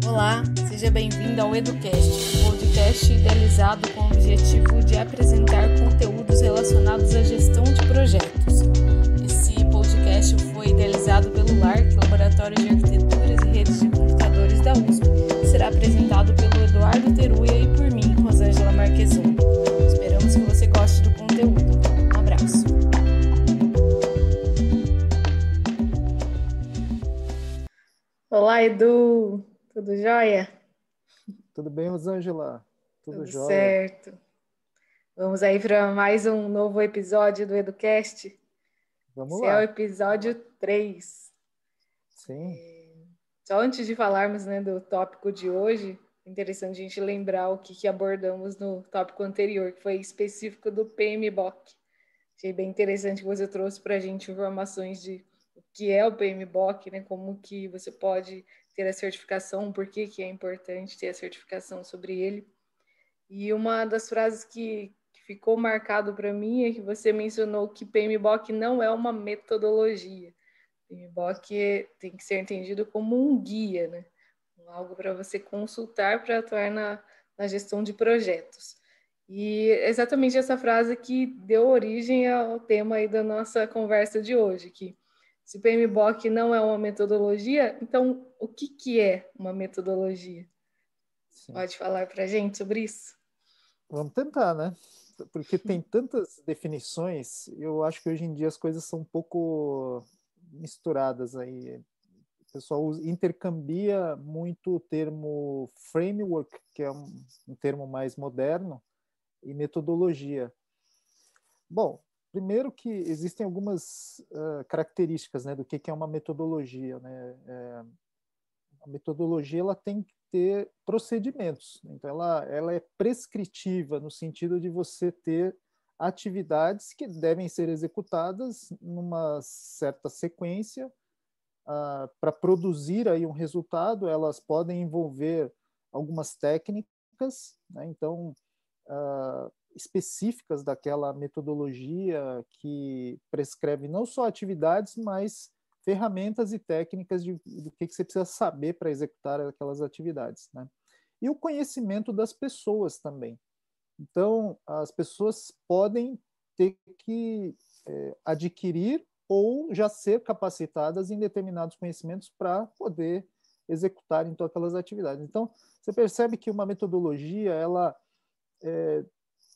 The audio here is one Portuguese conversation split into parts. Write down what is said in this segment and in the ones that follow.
Olá, seja bem-vindo ao EduCast, um podcast idealizado com o objetivo de apresentar conteúdos relacionados à gestão de projetos. Esse podcast foi idealizado pelo LARC, Laboratório de Arquiteturas e Redes de Computadores da USP, e será apresentado pelo Eduardo Teruya e por mim, Rosângela Marquezon. Esperamos que você goste do conteúdo. Um abraço. Olá, Edu! Tudo jóia? Tudo bem, Rosângela? Tudo jóia. certo. Vamos aí para mais um novo episódio do EduCast. Vamos Esse lá. é o episódio 3. Sim. Só antes de falarmos, do tópico de hoje, é interessante a gente lembrar o que abordamos no tópico anterior, que foi específico do PMBOK. Achei bem interessante que você trouxe para a gente informações de o que é o PMBOK, como que você pode ter a certificação, por que é importante ter a certificação sobre ele. E uma das frases que ficou marcado para mim é que você mencionou que PMBOK não é uma metodologia. PMBOK tem que ser entendido como um guia, algo para você consultar para atuar na gestão de projetos. E exatamente essa frase que deu origem ao tema aí da nossa conversa de hoje, que se PMBOK não é uma metodologia, então o que é uma metodologia? Sim. Pode falar para a gente sobre isso? Vamos tentar, né? Porque tem tantas definições, eu acho que hoje em dia as coisas são um pouco misturadas aí. O pessoal intercambia muito o termo framework, que é um termo mais moderno, e metodologia. Bom, primeiro que existem algumas características, do que é uma metodologia, né? A metodologia ela tem que ter procedimentos, então ela é prescritiva no sentido de você ter atividades que devem ser executadas numa certa sequência para produzir aí um resultado. Elas podem envolver algumas técnicas, então específicas daquela metodologia que prescreve não só atividades, mas ferramentas e técnicas do que você precisa saber para executar aquelas atividades, né? E o conhecimento das pessoas também. Então, as pessoas podem ter que adquirir ou já ser capacitadas em determinados conhecimentos para poder executar então aquelas atividades. Então, você percebe que uma metodologia ela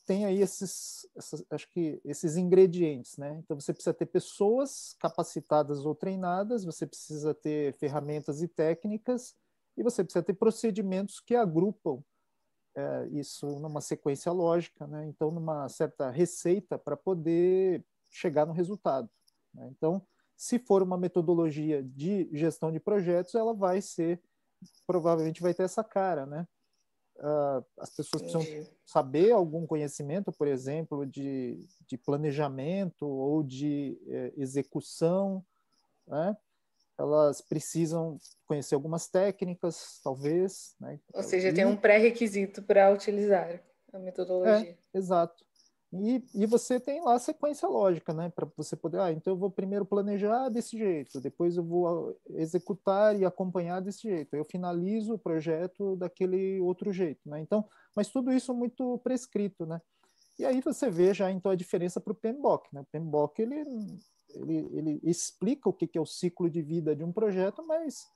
tem aí acho que esses ingredientes, né? Então você precisa ter pessoas capacitadas ou treinadas, você precisa ter ferramentas e técnicas, e você precisa ter procedimentos que agrupam isso numa sequência lógica, né? Então numa certa receita para poder chegar no resultado, né? Então, se for uma metodologia de gestão de projetos, ela provavelmente vai ter essa cara, né? As pessoas precisam saber algum conhecimento, por exemplo, de planejamento ou de execução, né? Elas precisam conhecer algumas técnicas, talvez, né? Ou seja, tem um pré-requisito para utilizar a metodologia. Exato. E você tem lá a sequência lógica, né? Para você poder, então eu vou primeiro planejar desse jeito, depois eu vou executar e acompanhar desse jeito, eu finalizo o projeto daquele outro jeito, né? Então, mas tudo isso muito prescrito, né? E aí você vê já então a diferença para o PMBOK, né? O PMBOK ele explica o que é o ciclo de vida de um projeto, mas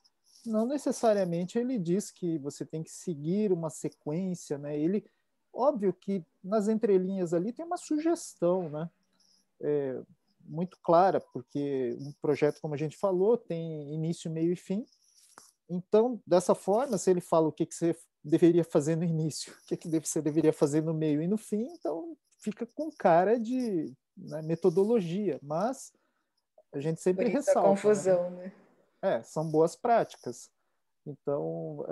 não necessariamente ele diz que você tem que seguir uma sequência, né? Óbvio que nas entrelinhas ali tem uma sugestão, né? Muito clara, porque um projeto, como a gente falou, tem início, meio e fim. Então, dessa forma, se ele fala o que você deveria fazer no início, o que você deveria fazer no meio e no fim, então fica com cara de metodologia, mas a gente sempre Por isso a ressalta, confusão, né? São boas práticas. Então,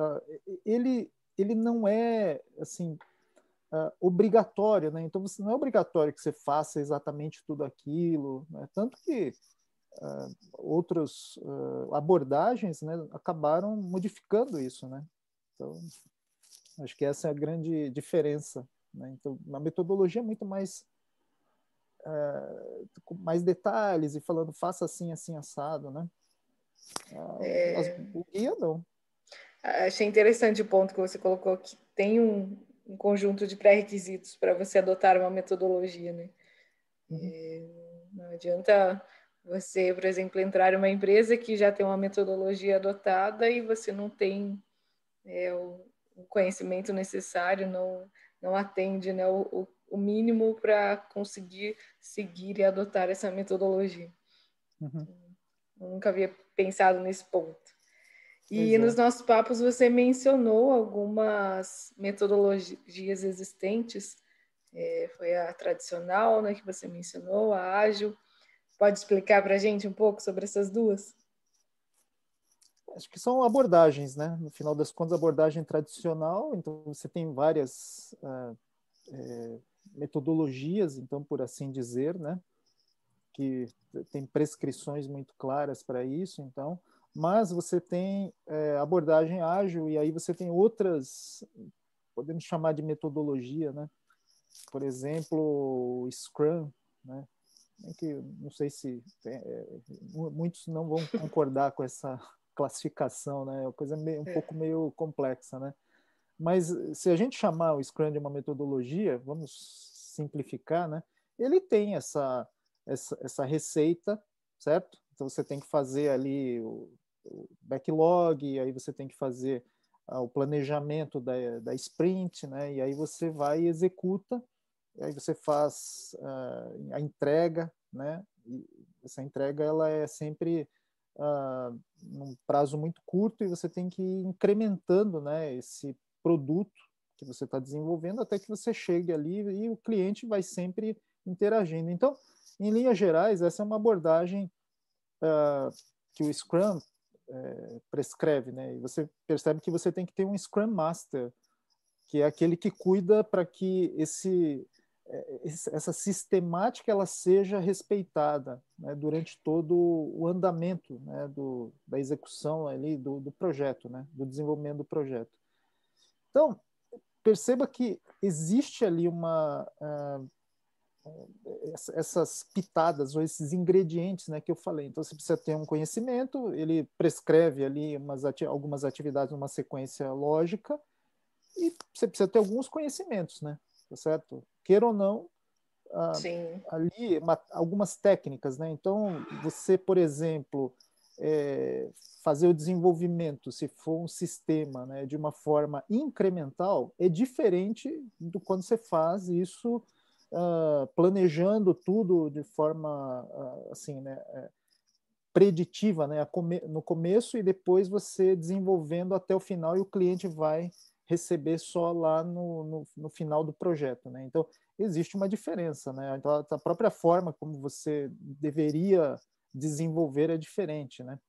ele não é, assim, obrigatório, né? Então, não é obrigatório que você faça exatamente tudo aquilo, né? Tanto que outras abordagens, né, acabaram modificando isso, né? Então, acho que essa é a grande diferença, né? Então, a metodologia é muito mais com mais detalhes e falando, faça assim, assim, assado, né? O guia não. Achei interessante o ponto que você colocou, que tem um conjunto de pré-requisitos para você adotar uma metodologia, né? Não adianta você, por exemplo, entrar em uma empresa que já tem uma metodologia adotada e você não tem o conhecimento necessário, não atende, né, o mínimo para conseguir seguir e adotar essa metodologia. Eu nunca havia pensado nesse ponto. E nos nossos papos você mencionou algumas metodologias existentes. Foi a tradicional, né, que você mencionou, a ágil. Pode explicar para a gente um pouco sobre essas duas? Acho que são abordagens, né? No final das contas, abordagem tradicional, então você tem várias metodologias, então, por assim dizer, né? Que tem prescrições muito claras para isso, então, mas você tem abordagem ágil e aí você tem outras, podemos chamar de metodologia, né? Por exemplo, o Scrum, né? Que não sei se muitos não vão concordar com essa classificação, né? É uma coisa um pouco meio complexa, né? Mas se a gente chamar o Scrum de uma metodologia, vamos simplificar, né? Ele tem essa receita, certo? Então você tem que fazer ali o backlog, aí você tem que fazer o planejamento da sprint, né? E aí você vai e executa, e aí você faz a entrega, né? E essa entrega ela é sempre num prazo muito curto e você tem que ir incrementando, né, esse produto que você está desenvolvendo até que você chegue ali e o cliente vai sempre interagindo. Então, em linhas gerais, essa é uma abordagem que o Scrum prescreve, né? E você percebe que você tem que ter um Scrum Master, que é aquele que cuida para que essa sistemática ela seja respeitada, né, durante todo o andamento, né, da execução ali do projeto, né, do desenvolvimento do projeto. Então, perceba que existe ali essas pitadas ou esses ingredientes, né, que eu falei. Então, você precisa ter um conhecimento, ele prescreve ali algumas atividades numa sequência lógica e você precisa ter alguns conhecimentos, né, tá certo? Queira ou não, ali algumas técnicas, né? Então, você, por exemplo, fazer o desenvolvimento, se for um sistema, né, de uma forma incremental, é diferente do quando você faz isso planejando tudo de forma assim, né, preditiva, né, no começo e depois você desenvolvendo até o final e o cliente vai receber só lá no final do projeto, né? Então, existe uma diferença, né? Então, a própria forma como você deveria desenvolver é diferente, né?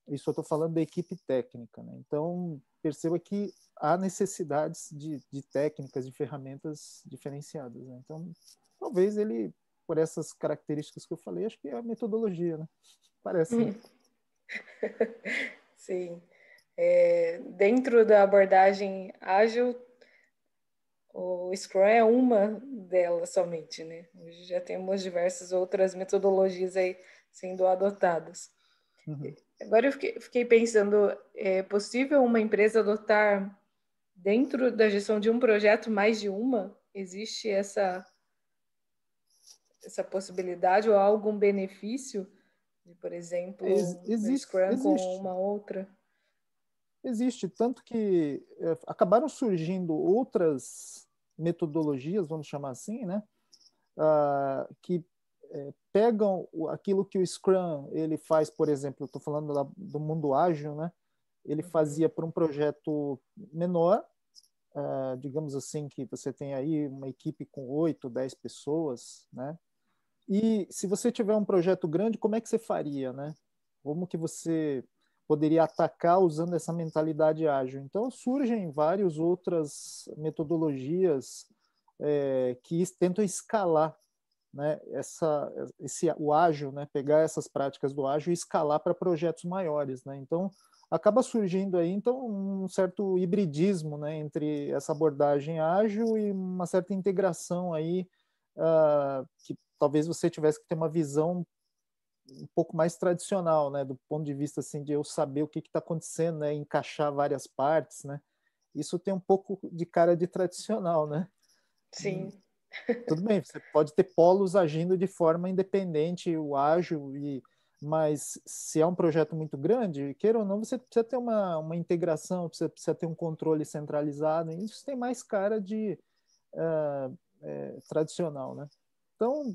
Isso eu estou falando da equipe técnica, né? Então, perceba que há necessidades de técnicas, de ferramentas diferenciadas, né? Então, talvez ele, por essas características que eu falei, acho que é a metodologia, né? Parece. Né? Sim. Dentro da abordagem ágil, o Scrum é uma delas somente, né? Hoje já temos diversas outras metodologias aí sendo adotadas. Uhum. Agora eu fiquei pensando, é possível uma empresa adotar dentro da gestão de um projeto mais de uma? Existe essa possibilidade ou algum benefício de, por exemplo, no Scrum com uma outra? Existe, tanto que acabaram surgindo outras metodologias, vamos chamar assim, né? Que pegam aquilo que o Scrum ele faz, por exemplo, estou falando do mundo ágil, né? Ele fazia para um projeto menor, digamos assim, que você tem aí uma equipe com 8, 10 pessoas, né? E se você tiver um projeto grande, como é que você faria, né? Como que você poderia atacar usando essa mentalidade ágil? Então, surgem várias outras metodologias que tentam escalar, né, o ágil, né, pegar essas práticas do ágil e escalar para projetos maiores, né? Então, acaba surgindo aí então um certo hibridismo, né, entre essa abordagem ágil e uma certa integração aí que talvez você tivesse que ter uma visão um pouco mais tradicional, né, do ponto de vista assim de eu saber o que está acontecendo, né, encaixar várias partes, né. Isso tem um pouco de cara de tradicional, né? Sim. Tudo bem, você pode ter polos agindo de forma independente, o ágil, mas se é um projeto muito grande, queira ou não, você precisa ter uma integração, precisa ter um controle centralizado, e isso tem mais cara de tradicional, né? Então,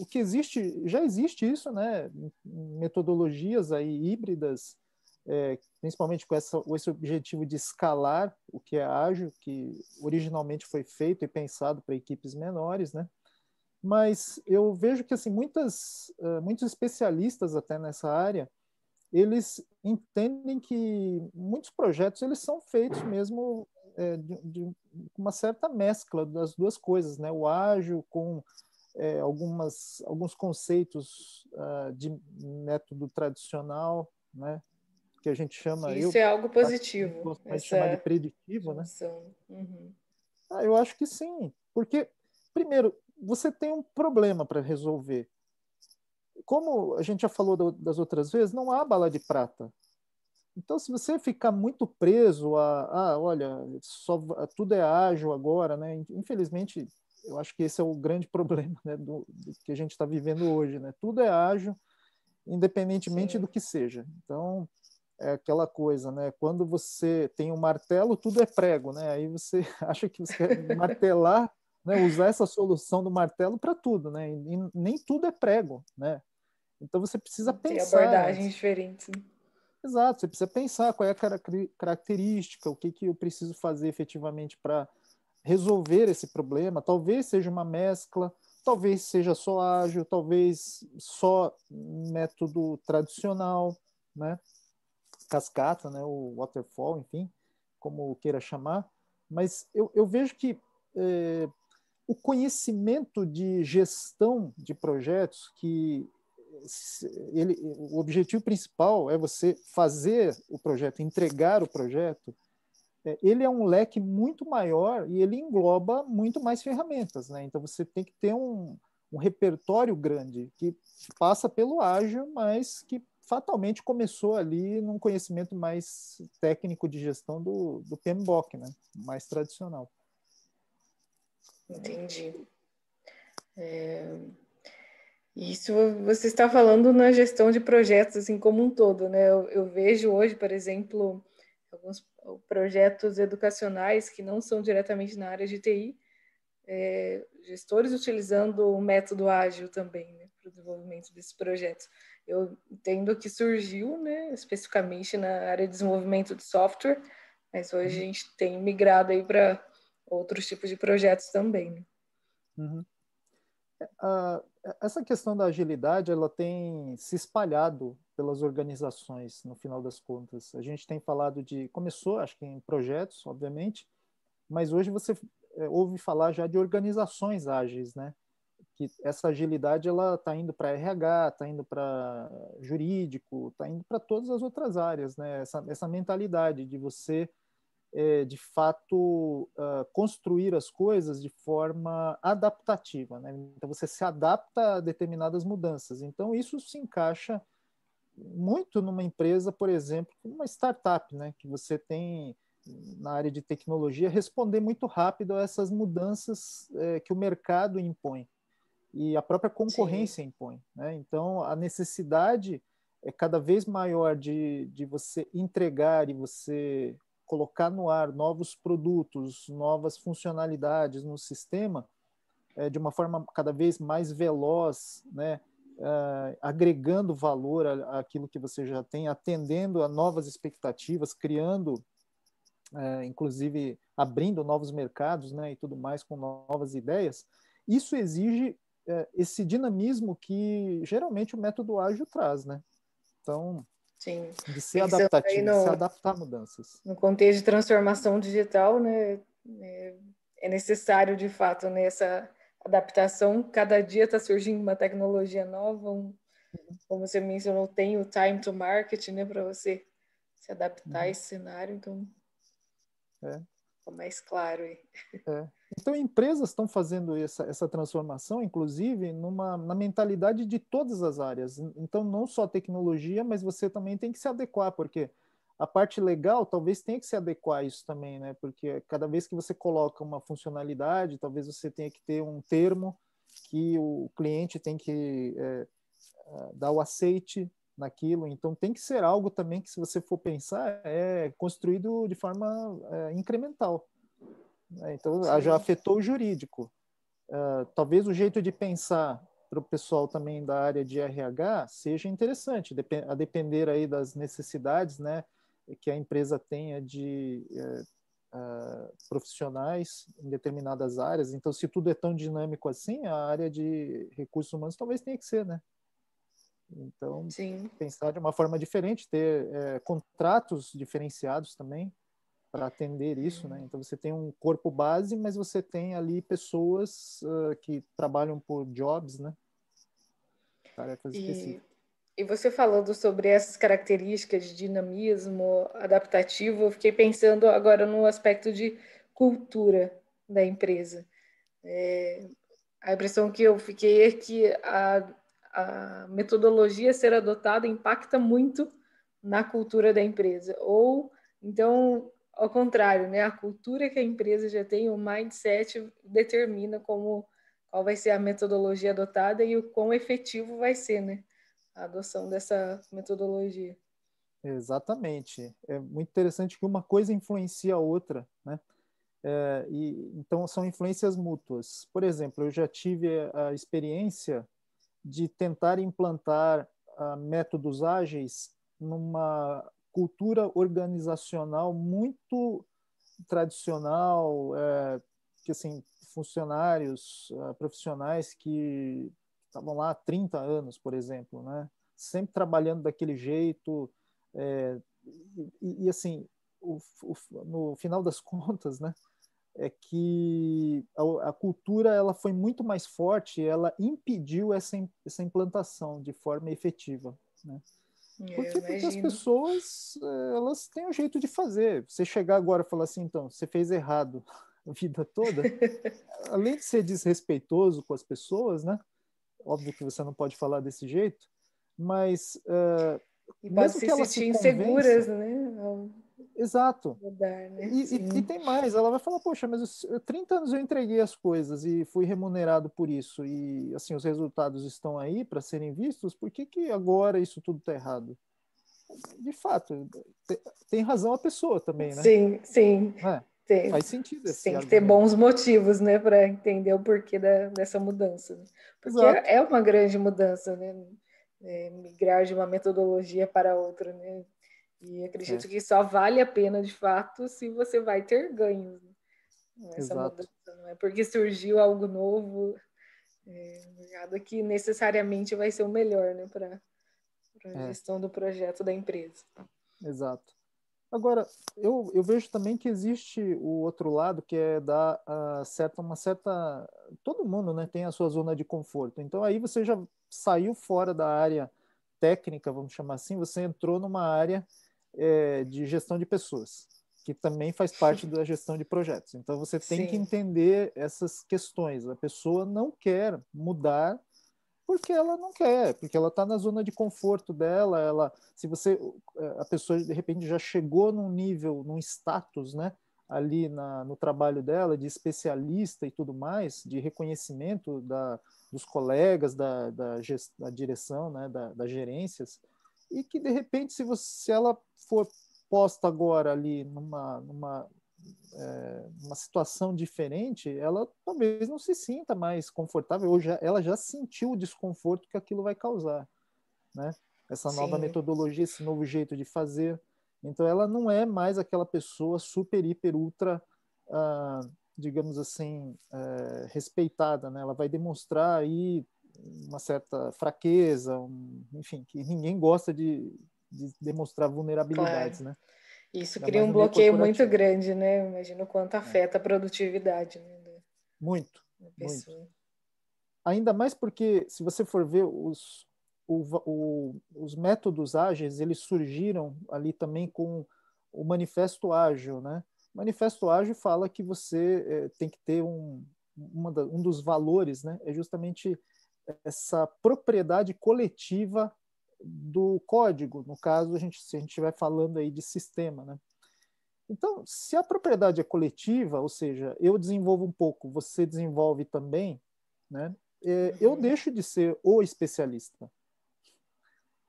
o que existe, já existe isso, né? Metodologias aí híbridas, principalmente com esse objetivo de escalar o que é ágil, que originalmente foi feito e pensado para equipes menores, né? Mas eu vejo que assim muitos especialistas até nessa área, eles entendem que muitos projetos eles são feitos mesmo de uma certa mescla das duas coisas, né? O ágil com alguns conceitos de método tradicional, né? Que a gente chama, Isso é algo particularmente positivo, gosto mais de chamar de essa preditivo, né? junção. Uhum. Eu acho que sim, porque primeiro você tem um problema para resolver. Como a gente já falou das outras vezes, não há bala de prata. Então, se você ficar muito preso olha, tudo é ágil agora, né? Infelizmente, eu acho que esse é o grande problema, né, do que a gente está vivendo hoje, né? Tudo é ágil, independentemente Sim. do que seja. Então, é aquela coisa, né? Quando você tem um martelo, tudo é prego, né? Aí você acha que você quer martelar, né? Usar essa solução do martelo para tudo, né? E nem tudo é prego, né? Então você precisa Tem pensar abordagens antes. diferentes. Exato, você precisa pensar qual é a característica, o que eu preciso fazer efetivamente para resolver esse problema. Talvez seja uma mescla, talvez seja só ágil, talvez só método tradicional, né? Cascata, né? O waterfall, enfim, como queira chamar. Mas eu vejo que o conhecimento de gestão de projetos, o objetivo principal é você fazer o projeto, entregar o projeto, ele é um leque muito maior e ele engloba muito mais ferramentas, né? Então você tem que ter um repertório grande que passa pelo ágil, mas que fatalmente começou ali num conhecimento mais técnico de gestão do PMBOK, né? Mais tradicional. Entendi. Isso você está falando na gestão de projetos assim como um todo, né? Eu vejo hoje, por exemplo, alguns projetos educacionais que não são diretamente na área de TI, gestores utilizando o método ágil também, né, para o desenvolvimento desses projetos. Eu entendo que surgiu, né, especificamente na área de desenvolvimento de software, mas hoje a gente tem migrado aí para outros tipos de projetos também, né? Uhum. Essa questão da agilidade, ela tem se espalhado pelas organizações, no final das contas. A gente tem falado começou, acho que em projetos, obviamente, mas hoje você ouve falar já de organizações ágeis, né? Que essa agilidade ela está indo para RH, está indo para jurídico, está indo para todas as outras áreas, né? Essa mentalidade de você de fato construir as coisas de forma adaptativa, né? Então você se adapta a determinadas mudanças. Então isso se encaixa muito numa empresa, por exemplo, uma startup, né? Que você tem na área de tecnologia responder muito rápido a essas mudanças que o mercado impõe e a própria Sim, concorrência impõe, né? Então a necessidade é cada vez maior de você entregar e você colocar no ar novos produtos, novas funcionalidades no sistema de uma forma cada vez mais veloz, né? Agregando valor àquilo que você já tem, atendendo a novas expectativas, criando, inclusive abrindo novos mercados, né? E tudo mais com novas ideias. Isso exige esse dinamismo que geralmente o método ágil traz, né? Então, sim. de ser Pensando aí adaptativo, de se no, adaptar a mudanças. no contexto de transformação digital, né, é necessário de fato nessa adaptação. Cada dia está surgindo uma tecnologia nova, como você mencionou, tem o time to market, né, para você se adaptar a Uhum. esse cenário, então É, fica mais claro aí. é. Então, empresas estão fazendo essa transformação, inclusive, na mentalidade de todas as áreas. Então, não só tecnologia, mas você também tem que se adequar, porque a parte legal talvez tenha que se adequar a isso também, né? Porque cada vez que você coloca uma funcionalidade, talvez você tenha que ter um termo que o cliente tem que dar o aceite naquilo. Então, tem que ser algo também que, se você for pensar, é construído de forma incremental. Então, já Sim. afetou o jurídico. Talvez o jeito de pensar para o pessoal também da área de RH seja interessante, a depender aí das necessidades, né, que a empresa tenha de profissionais em determinadas áreas. Então, se tudo é tão dinâmico assim, a área de recursos humanos talvez tenha que ser, né? Então, Sim. pensar de uma forma diferente, ter contratos diferenciados também, para atender isso, né? Então você tem um corpo base, mas você tem ali pessoas que trabalham por jobs, né? Tarefas E, específicas. e você falando sobre essas características de dinamismo adaptativo, eu fiquei pensando agora no aspecto de cultura da empresa. A impressão que eu fiquei é que a metodologia a ser adotada impacta muito na cultura da empresa. Ou, então, ao contrário, né? A cultura que a empresa já tem, o mindset determina qual vai ser a metodologia adotada e o quão efetivo vai ser, né? A adoção dessa metodologia. Exatamente. É muito interessante que uma coisa influencia a outra, né? Então são influências mútuas. Por exemplo, eu já tive a experiência de tentar implantar métodos ágeis numa cultura organizacional muito tradicional, que assim, funcionários profissionais que estavam lá há 30 anos, por exemplo, né? Sempre trabalhando daquele jeito, é, assim, no final das contas, né? É que a cultura ela foi muito mais forte, ela impediu essa implantação de forma efetiva, né? Por Eu quê? Porque as imagino. pessoas, elas têm um jeito de fazer. Você chegar agora e falar assim, então, você fez errado a vida toda, além de ser desrespeitoso com as pessoas, né? Óbvio que você não pode falar desse jeito, mas E pode mesmo se que ela se sentir inseguras, convença, né? Ao exato. mudar, né? E Sim. tem mais, ela vai falar, poxa, mas 30 anos eu entreguei as coisas e fui remunerado por isso, e assim, os resultados estão aí para serem vistos, por que que agora isso tudo está errado? De fato, tem razão a pessoa também, né? Sim, sim. É, Tem, faz sentido esse tem que ter argumento. bons motivos, né, para entender o porquê dessa mudança. Né? Porque Exato. é uma grande mudança, né? Migrar de uma metodologia para outra, né? E É, acredito que só vale a pena, de fato, se você vai ter ganhos nessa exato. mudança. Não é porque surgiu algo novo, nada que necessariamente vai ser o melhor, né, para a É, gestão do projeto da empresa. exato. Agora, eu vejo também que existe o outro lado, que é dar uma certa. Todo mundo, né, tem a sua zona de conforto. Então, aí você já saiu fora da área técnica, vamos chamar assim, você entrou numa área de gestão de pessoas, que também faz parte da gestão de projetos. Então, você tem que Sim, entender essas questões. A pessoa não quer mudar porque ela não quer, porque ela está na zona de conforto dela. Se você, a pessoa de repente já chegou num nível, num status, né, ali no trabalho dela de especialista e tudo mais, de reconhecimento dos colegas, da direção, né, das gerências, e que de repente se ela for posta agora ali uma situação diferente, ela talvez não se sinta mais confortável, ou ela já sentiu o desconforto que aquilo vai causar, né? Essa nova sim, metodologia, esse novo jeito de fazer. Então, ela não é mais aquela pessoa super, hiper, ultra, digamos assim, respeitada, né? Ela vai demonstrar aí uma certa fraqueza, enfim, que ninguém gosta de demonstrar claro. vulnerabilidades, né? Isso Ainda cria mais um no meio bloqueio muito corporativo. grande, né? Imagino quanto É. afeta a produtividade, né, Muito, da muito. pessoa. Ainda mais porque, se você for ver, os métodos ágeis, eles surgiram ali também com o manifesto ágil, né? Manifesto Ágil fala que você tem que ter um dos valores, né, é justamente essa propriedade coletiva do código. No caso, se a gente estiver falando aí de sistema, né? Então, se a propriedade é coletiva, ou seja, eu desenvolvo um pouco, você desenvolve também, né? Eu deixo de ser o especialista.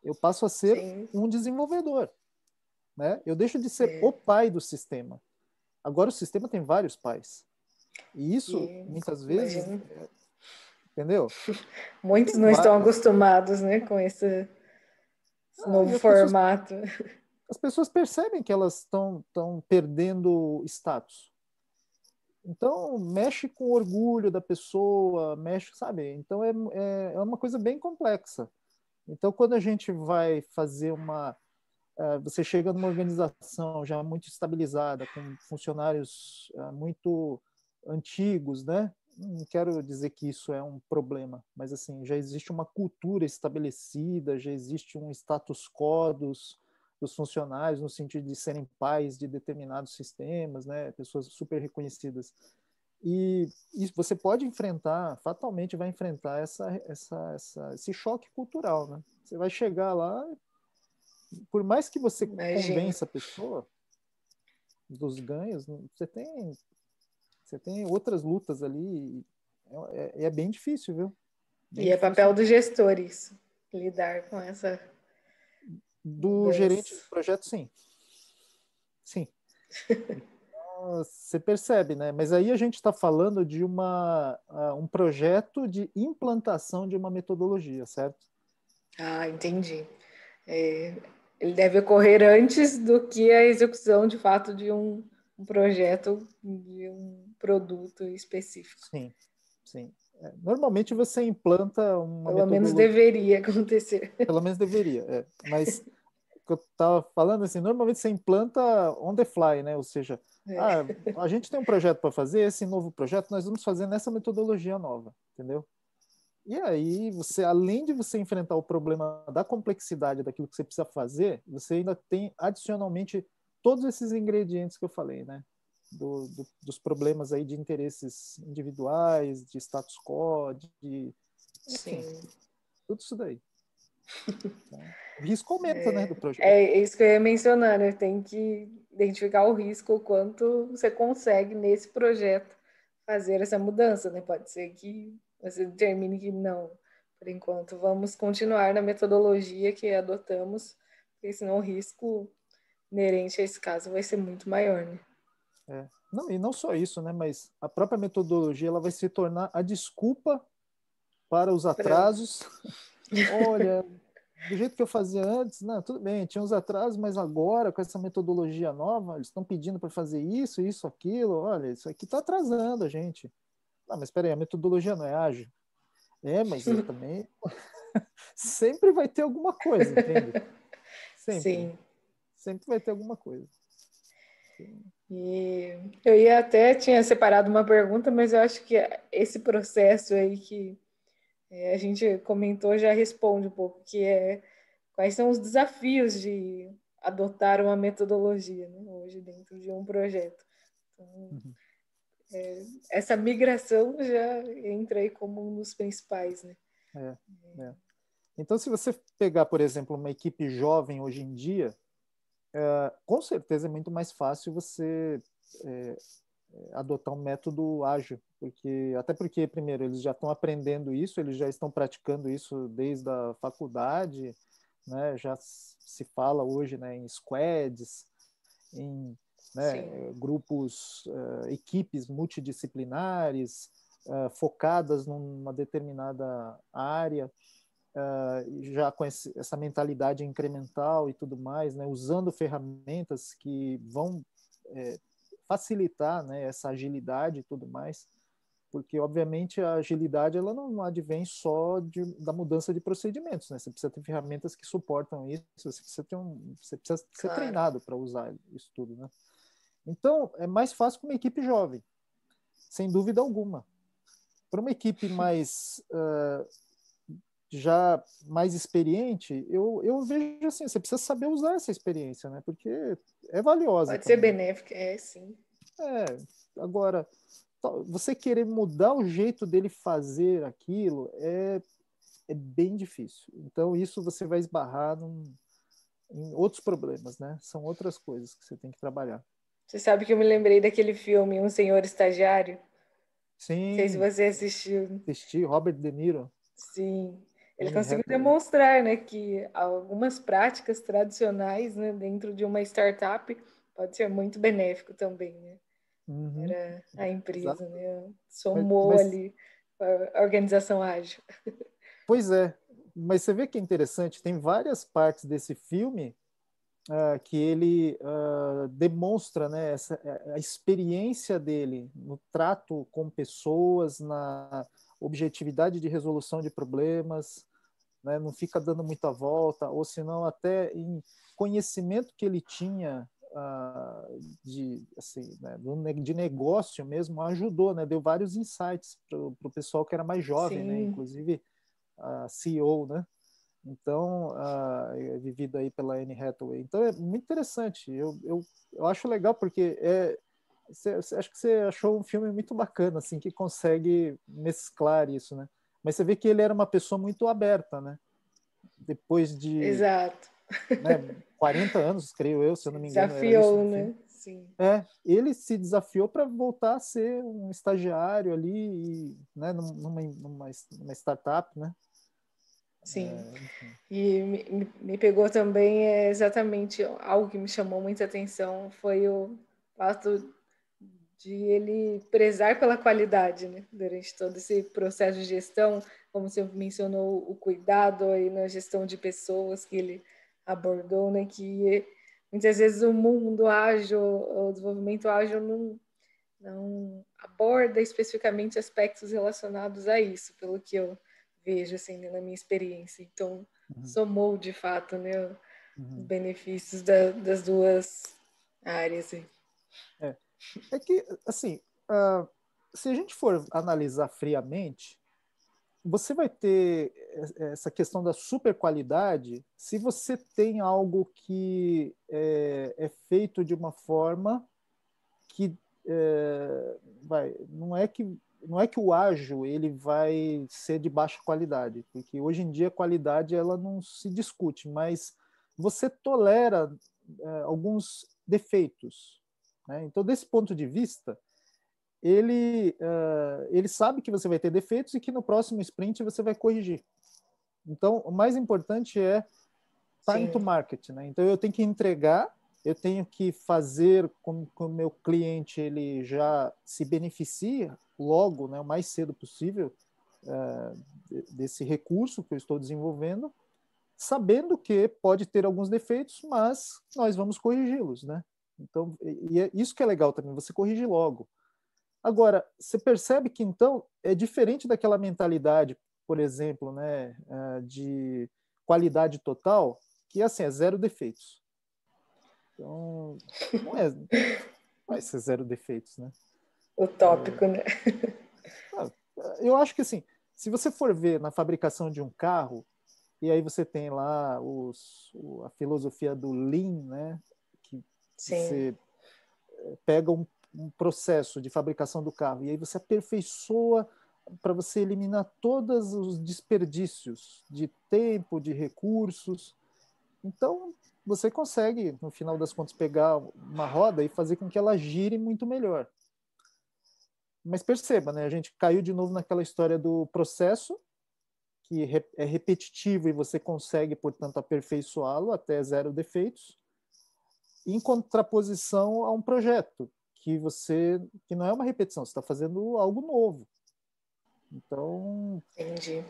Eu passo a ser Sim. um desenvolvedor, né? Eu deixo de ser o pai do sistema. Agora o sistema tem vários pais. E isso, muitas vezes, Imagino. Entendeu? Muitos Tem não estão vários. acostumados, né, com esse E novo formato. as pessoas percebem que elas estão perdendo status. Então, mexe com o orgulho da pessoa, mexe, sabe? Então, é uma coisa bem complexa. Então, quando a gente vai fazer você chega numa organização já muito estabilizada, com funcionários muito antigos, né? Não quero dizer que isso é um problema, mas assim, já existe uma cultura estabelecida, já existe um status quo dos funcionários, no sentido de serem pais de determinados sistemas, né? Pessoas super reconhecidas. E você pode enfrentar, fatalmente vai enfrentar esse choque cultural, né? Você vai chegar lá, por mais que você Imagino. convença a pessoa dos ganhos, você tem outras lutas ali, é bem difícil, viu? Bem E é papel difícil. dos gestores lidar com essa Do gerente de mudança. projeto, sim. Sim. Então, você percebe, né? Mas aí a gente está falando de um projeto de implantação de uma metodologia, certo? Ah, entendi. Ele deve ocorrer antes do que a execução, de fato, de um projeto, de um produto específico. Sim, sim. Normalmente você implanta uma Pelo menos metodologia, deveria acontecer. pelo menos deveria, mas o que eu estava falando assim, normalmente você implanta on the fly, né? Ou seja, a gente tem um projeto para fazer, esse novo projeto nós vamos fazer nessa metodologia nova, entendeu? E aí você, além de você enfrentar o problema da complexidade daquilo que você precisa fazer, você ainda tem adicionalmente todos esses ingredientes que eu falei, né? Dos problemas aí de interesses individuais, de status quo, enfim, Sim. tudo isso daí. Então, o risco aumenta, né, do projeto. É isso que eu ia mencionar, né? Tem que identificar o risco, o quanto você consegue nesse projeto fazer essa mudança, né? Pode ser que você determine que não, por enquanto, vamos continuar na metodologia que adotamos, porque senão o risco inerente a esse caso vai ser muito maior, né? Não, e não só isso, né, mas a própria metodologia ela vai se tornar a desculpa para os Pra... atrasos. Olha, do jeito que eu fazia antes, não, tudo bem, tinha uns atrasos, mas agora, com essa metodologia nova, eles estão pedindo para fazer isso, aquilo, olha, isso aqui está atrasando a gente. Não, mas espera aí, a metodologia não é ágil? Mas eu também... Sempre vai ter alguma coisa, entende? Sempre. Sim. Sempre vai ter alguma coisa. Sim. E eu ia até, tinha separado uma pergunta, mas eu acho que esse processo aí que a gente comentou já responde um pouco, que é quais são os desafios de adotar uma metodologia, né, hoje dentro de um projeto. Então, Uhum. essa migração já entra aí como um dos principais, né? É, é. Então, se você pegar, por exemplo, uma equipe jovem hoje em dia, com certeza é muito mais fácil você é, adotar um método ágil, até porque, primeiro, eles já estão aprendendo isso, eles já estão praticando isso desde a faculdade, né? Já se fala hoje, né, em squads, em, Sim, né, grupos, equipes multidisciplinares, focadas numa determinada área, já com essa mentalidade incremental e tudo mais, né, usando ferramentas que vão facilitar, né, essa agilidade e tudo mais, porque obviamente a agilidade ela não advém só da mudança de procedimentos, né? Você precisa ter ferramentas que suportam isso, você precisa ser claro. treinado para usar isso tudo, né? Então é mais fácil com uma equipe jovem, sem dúvida alguma. Para uma equipe já mais experiente, eu vejo assim, você precisa saber usar essa experiência, né? Porque é valiosa Pode ser também. benéfica, sim. Agora, você querer mudar o jeito dele fazer aquilo é bem difícil. Então, isso você vai esbarrar em outros problemas, né? São outras coisas que você tem que trabalhar. Você sabe que eu me lembrei daquele filme Um Senhor Estagiário? Não sei se Sim, você assistiu. assisti Robert De Niro, Sim, ele Anne conseguiu Hathaway. demonstrar, né, que algumas práticas tradicionais, né, dentro de uma startup pode ser muito benéfico também, né, Uhum, para a empresa, exato. né, Mas, somou mas, ali a organização ágil. pois é, mas você vê que é interessante, tem várias partes desse filme que ele demonstra, né, a experiência dele no trato com pessoas, na objetividade de resolução de problemas, né, não fica dando muita volta, ou senão até em conhecimento que ele tinha de, assim, né, de negócio mesmo, ajudou, né, deu vários insights para o pessoal que era mais jovem, né, Sim, inclusive a CEO, né? Então, é vivido aí pela Anne Hathaway. Então, é muito interessante. Eu acho legal porque acho que você achou um filme muito bacana, assim, que consegue mesclar isso, né? Mas você vê que ele era uma pessoa muito aberta, né? Depois de, exato. né, 40 anos, creio eu, se eu Se não me engano, era isso desafiou, no filme. né? Sim, Ele se desafiou para voltar a ser um estagiário ali, e, né, numa startup, né? sim. Enfim. E me pegou também exatamente algo que me chamou muita atenção foi o fato de ele prezar pela qualidade, né? Durante todo esse processo de gestão, como você mencionou, o cuidado aí na gestão de pessoas que ele abordou, né? Que muitas vezes o mundo ágil, o desenvolvimento ágil não aborda especificamente aspectos relacionados a isso, pelo que eu vejo assim na minha experiência. Então, Uhum, somou de fato, né, os uhum. benefícios das duas áreas. Aí. É. É que, assim, se a gente for analisar friamente, você vai ter essa questão da super qualidade se você tem algo que é feito de uma forma que não é que o ágil ele vai ser de baixa qualidade, porque hoje em dia a qualidade ela não se discute, mas você tolera alguns defeitos, né? Então, desse ponto de vista, ele sabe que você vai ter defeitos e que no próximo sprint você vai corrigir. Então, o mais importante é time to Sim, market, né? Então, eu tenho que entregar, eu tenho que fazer com que o meu cliente ele já se beneficie logo, né, o mais cedo possível desse recurso que eu estou desenvolvendo, sabendo que pode ter alguns defeitos, mas nós vamos corrigi-los, né? Então, e é isso que é legal também, você corrige logo. Agora, você percebe que, então, é diferente daquela mentalidade, por exemplo, né, de qualidade total, que assim, é zero defeitos. Então, não vai ser zero defeitos, né? utópico, né? Ah, eu acho que, assim, se você for ver na fabricação de um carro, e aí você tem lá a filosofia do Lean, né, que Sim, você pega um processo de fabricação do carro e aí você aperfeiçoa para você eliminar todos os desperdícios de tempo, de recursos. Então, você consegue, no final das contas, pegar uma roda e fazer com que ela gire muito melhor. Mas perceba, né, a gente caiu de novo naquela história do processo, que é repetitivo e você consegue, portanto, aperfeiçoá-lo até zero defeitos, em contraposição a um projeto que não é uma repetição, você está fazendo algo novo. Então, entendi.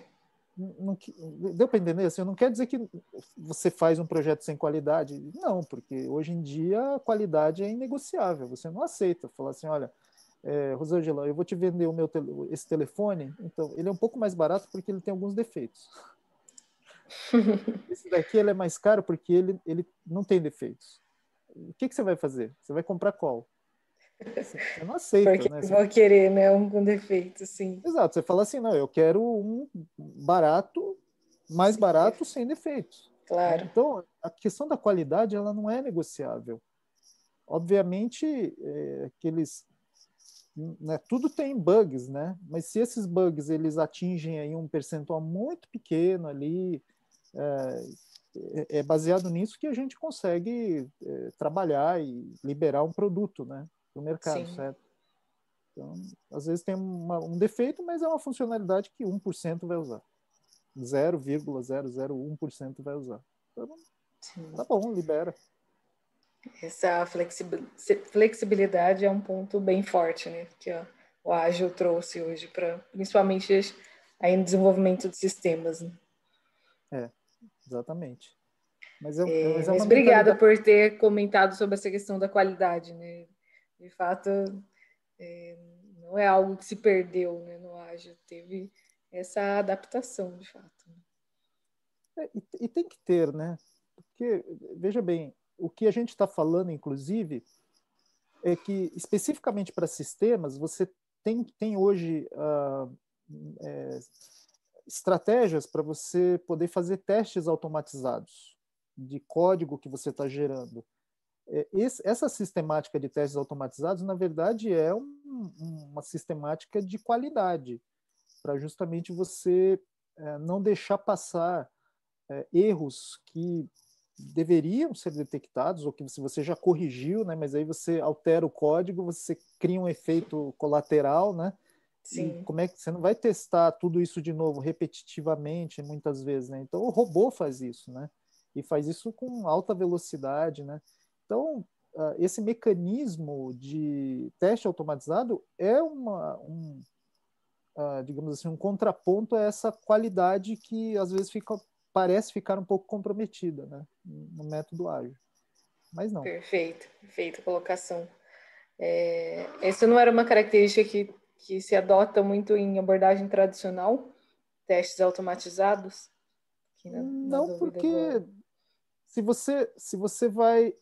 não, deu para entender? Assim, não quer dizer que você faz um projeto sem qualidade. Não, porque hoje em dia a qualidade é inegociável. Você não aceita falar assim, olha, Rosângela, eu vou te vender esse telefone, então ele é um pouco mais barato porque ele tem alguns defeitos. Esse daqui ele é mais caro porque ele não tem defeitos. O que você vai fazer? Você vai comprar qual? Você não aceita, Porque né? eu vou querer, né? Um com defeito, sim. Exato, você fala assim, não, eu quero um barato, mais Sem barato, defeito. sem defeitos. Né? Claro. Então, a questão da qualidade, ela não é negociável. Obviamente, aqueles, né, tudo tem bugs, né? Mas se esses bugs eles atingem aí um percentual muito pequeno ali, é baseado nisso que a gente consegue trabalhar e liberar um produto, né, para o mercado, Sim. certo? Então, às vezes tem um defeito, mas é uma funcionalidade que 1% vai usar. 0,001% vai usar. Então, Sim. tá bom, libera. Essa flexibilidade é um ponto bem forte, né? Que o Ágil trouxe hoje, principalmente aí no desenvolvimento de sistemas. Né? Exatamente. Mas é Mas uma obrigada mentalidade. por ter comentado sobre essa questão da qualidade, né? De fato, não é algo que se perdeu, né, no Ágil. Teve essa adaptação, de fato. E tem que ter, né? Porque, veja bem, o que a gente está falando, inclusive, é que, especificamente para sistemas, você tem hoje é, estratégias para você poder fazer testes automatizados de código que você está gerando. Essa sistemática de testes automatizados, na verdade, é uma sistemática de qualidade, para justamente você não deixar passar erros que deveriam ser detectados, ou que se você já corrigiu, né, mas aí você altera o código, você cria um efeito colateral, né? E Sim. como é que você não vai testar tudo isso de novo repetitivamente, muitas vezes, né? Então o robô faz isso, né? E faz isso com alta velocidade, né? Então esse mecanismo de teste automatizado é digamos assim, um contraponto a essa qualidade que às vezes parece ficar um pouco comprometida, né, no método ágil. Mas não. Perfeito, perfeita colocação. Essa não era uma característica que se adota muito em abordagem tradicional, testes automatizados, aqui na Não, dúvida porque agora. se você vai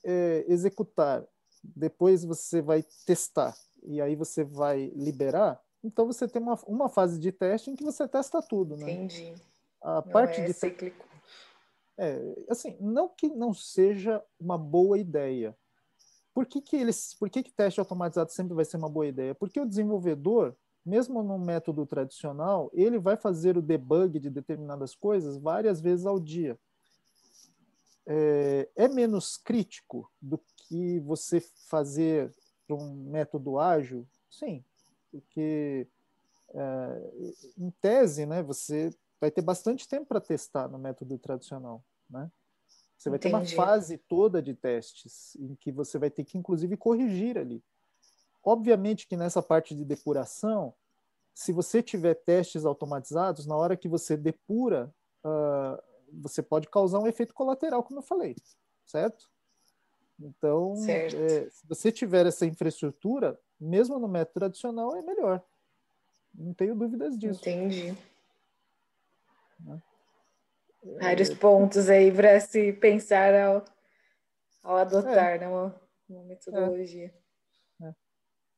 executar, depois você vai testar e aí você vai liberar, então você tem uma fase de teste em que você testa tudo, né? Entendi. A Não parte é de cíclico. assim, não que não seja uma boa ideia. Por que teste automatizado sempre vai ser uma boa ideia? Porque o desenvolvedor, mesmo no método tradicional, ele vai fazer o debug de determinadas coisas várias vezes ao dia. É menos crítico do que você fazer para um método ágil? Sim, porque em tese, né, você vai ter bastante tempo para testar no método tradicional, né? Você vai ter uma Entendi. fase toda de testes em que você vai ter que, inclusive, corrigir ali. Obviamente que nessa parte de depuração, se você tiver testes automatizados, na hora que você depura, você pode causar um efeito colateral, como eu falei, certo? Então, Certo. se você tiver essa infraestrutura, mesmo no método tradicional, é melhor. Não tenho dúvidas disso. Entendi. Né? Vários pontos aí para se pensar ao É, adotar né, uma é, metodologia. é.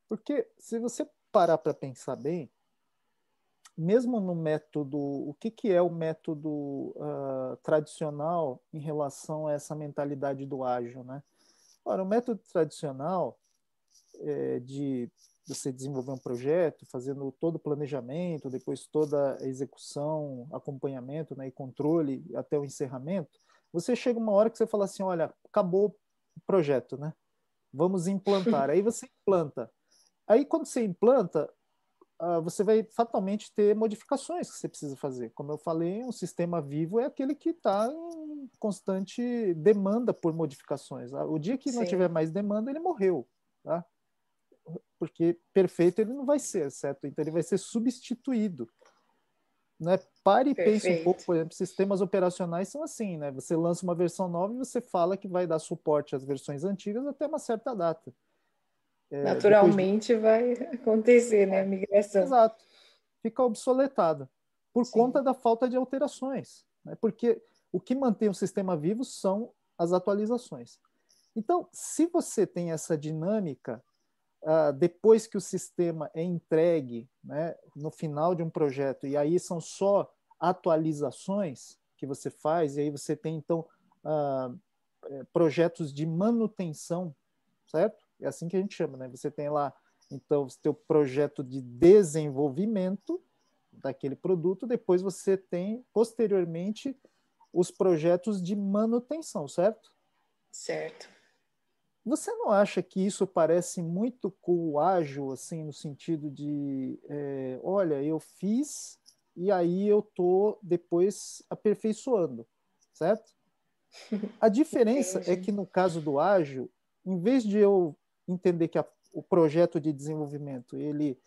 Porque se você parar para pensar bem, mesmo no método, o que é o método tradicional em relação a essa mentalidade do ágil, né? Ora, o método tradicional de você desenvolver um projeto, fazendo todo o planejamento, depois toda a execução, acompanhamento, né, e controle até o encerramento, você chega uma hora que você fala assim, olha, acabou o projeto, né? Vamos implantar. Aí você implanta. Aí quando você implanta, você vai fatalmente ter modificações que você precisa fazer. Como eu falei, um sistema vivo é aquele que está em constante demanda por modificações. O dia que não tiver Sim, mais demanda, ele morreu. Tá? Porque perfeito ele não vai ser, certo? Então ele vai ser substituído. Né? Pare e pense um pouco, perfeito. por exemplo, sistemas operacionais são assim, né? Você lança uma versão nova e você fala que vai dar suporte às versões antigas até uma certa data. Depois de. Naturalmente vai acontecer, né, a migração. Exato. Fica obsoletada por conta Sim, da falta de alterações. Né? Porque o que mantém o sistema vivo são as atualizações. Então, se você tem essa dinâmica, depois que o sistema é entregue, né, no final de um projeto, e aí são só atualizações que você faz, e aí você tem, então, projetos de manutenção, certo? é assim que a gente chama, né? Você tem lá, então, o seu projeto de desenvolvimento daquele produto, depois você tem, posteriormente, os projetos de manutenção, certo? Certo. Você não acha que isso parece muito com o ágil, assim, no sentido de, olha, eu fiz e aí eu estou depois aperfeiçoando, certo? A diferença é Entendi. que no caso do ágil, em vez de eu entender que o projeto de desenvolvimento, ele,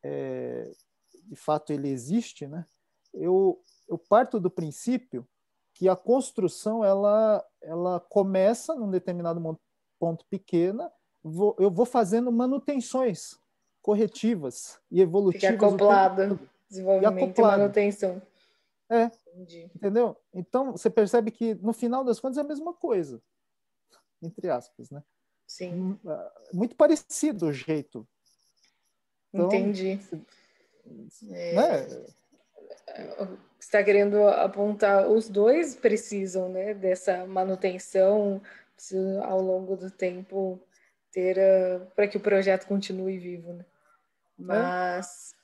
de fato, ele existe, né? Eu parto do princípio que a construção ela começa num determinado ponto pequeno, eu vou fazendo manutenções corretivas e Fica evolutivas o tempo acoplado, todo e desenvolvimento e acoplado. manutenção. É, Entendi. entendeu? Então, você percebe que no final das contas é a mesma coisa, entre aspas, né? Sim, Muito parecido o jeito. Então, entendi. né? Você está querendo apontar, os dois precisam, né, dessa manutenção, precisa, ao longo do tempo, ter para que o projeto continue vivo, né? É. Mas,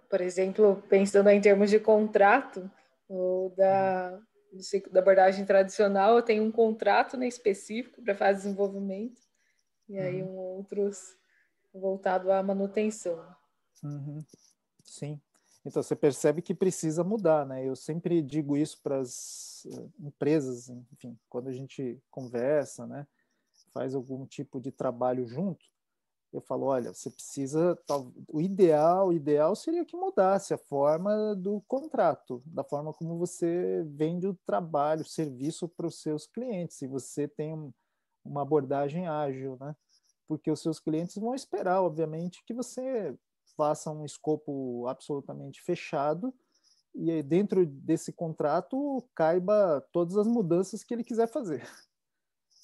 por exemplo, pensando em termos de contrato, o da abordagem tradicional, eu tenho um contrato, né, específico para fazer desenvolvimento, e aí Uhum, outros voltado à manutenção. uhum, sim. Então você percebe que precisa mudar, né? Eu sempre digo isso para as empresas, enfim, quando a gente conversa, né? Faz algum tipo de trabalho junto, eu falo, olha, você precisa, o ideal seria que mudasse a forma do contrato, da forma como você vende o trabalho, o serviço para os seus clientes, se você tem uma abordagem ágil, né? Porque os seus clientes vão esperar, obviamente, que você faça um escopo absolutamente fechado e aí dentro desse contrato caiba todas as mudanças que ele quiser fazer.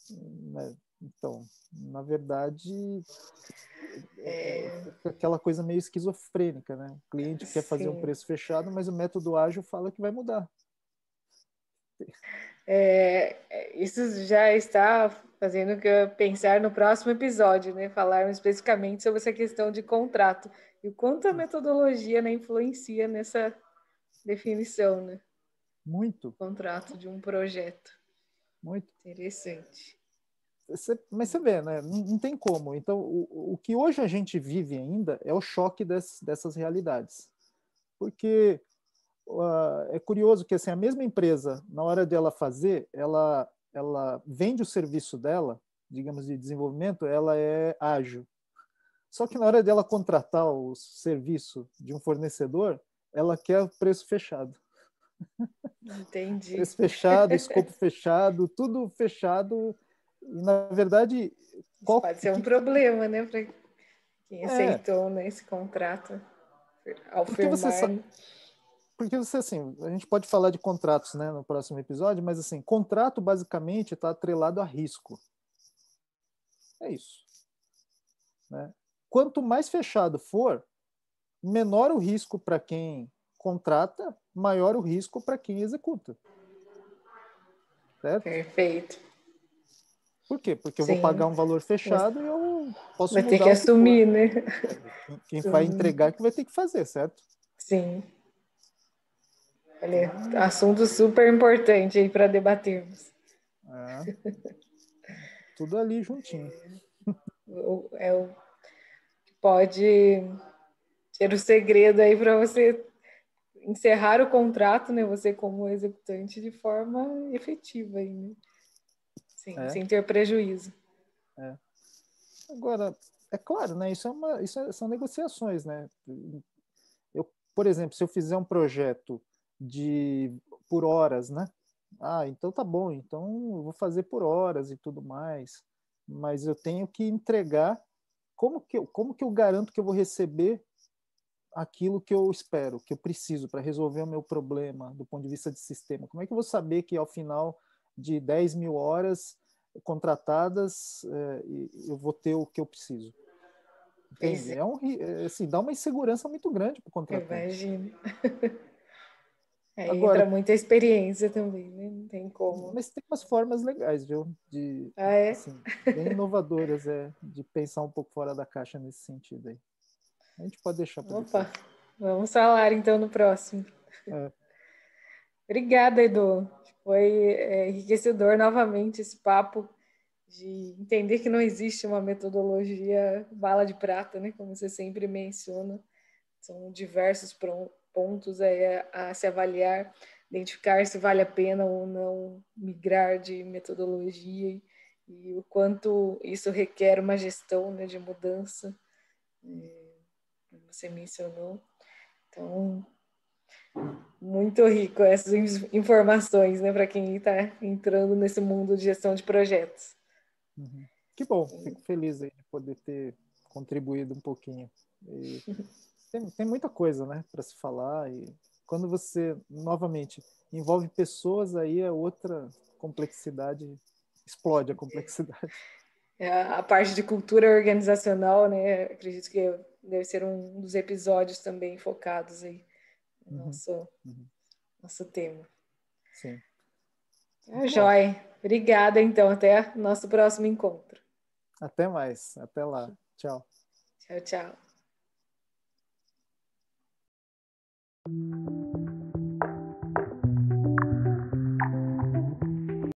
Né? Então, na verdade, aquela coisa meio esquizofrênica, né? O cliente quer fazer um Sim. preço fechado, mas o método ágil fala que vai mudar. Isso já está fazendo que eu pensar no próximo episódio, né? Falar especificamente sobre essa questão de contrato e o quanto a metodologia, né, influencia nessa definição, né? Muito, Contrato de um projeto. muito. Interessante. Mas você vê, né? Não tem como. Então, o que hoje a gente vive ainda é o choque dessas realidades. Porque é curioso que assim, a mesma empresa, na hora de ela fazer, ela vende o serviço dela, digamos, de desenvolvimento, ela é ágil. Só que na hora dela contratar o serviço de um fornecedor, ela quer preço fechado. Entendi. Preço fechado, escopo fechado, tudo fechado. E, na verdade, Isso pode o ser um que, problema, né, para quem é, aceitou, né, esse contrato ao porque você firmar. porque você assim, a gente pode falar de contratos, né, no próximo episódio, mas assim, contrato basicamente está atrelado a risco. É isso, né? Quanto mais fechado for, menor o risco para quem contrata, maior o risco para quem executa, certo? Perfeito. Por quê? Porque eu vou Sim. pagar um valor Você fechado e eu posso vai ter que mudar o que for. assumir, né? Quem vai entregar que vai ter que fazer, certo? Sim. Olha, Então, assunto super importante aí para debatermos. é, tudo ali juntinho. É o que pode ser o segredo aí para você encerrar o contrato, né? Você como executante de forma efetiva aí, né? Sim, É, sem ter prejuízo. é. Agora, é claro, né? São negociações, né? Eu, por exemplo, se eu fizer um projeto de por horas, né? Ah, então tá bom, então eu vou fazer por horas e tudo mais, mas eu tenho que entregar. Como que eu garanto que eu vou receber aquilo que eu espero, que eu preciso para resolver o meu problema do ponto de vista de sistema? Como é que eu vou saber que ao final de 10 mil horas contratadas eu vou ter o que eu preciso? Pois Entende? é, Assim, dá uma insegurança muito grande para o contratante. imagino. Aí entra Agora, muita experiência também, né? tem como. Mas tem umas formas legais, viu? Assim, bem inovadoras, de pensar um pouco fora da caixa nesse sentido aí. A gente pode deixar para depois. Opa, vamos falar então no próximo. Obrigada, Edu. Foi enriquecedor novamente esse papo de entender que não existe uma metodologia bala de prata, né? Como você sempre menciona. São diversos pontos a se avaliar, identificar se vale a pena ou não migrar de metodologia e o quanto isso requer uma gestão, né, de mudança, como você mencionou. Então, muito rico essas informações, né, para quem está entrando nesse mundo de gestão de projetos. Uhum. Que bom, fico feliz aí de poder ter contribuído um pouquinho. E tem muita coisa, né, para se falar, e quando você, novamente, envolve pessoas, aí é outra complexidade, explode a complexidade. A parte de cultura organizacional, né, acredito que deve ser um dos episódios também focados aí no nosso tema. Sim. Joia. Obrigada, então. Até o nosso próximo encontro. Até mais. Até lá. Tchau. Tchau, tchau.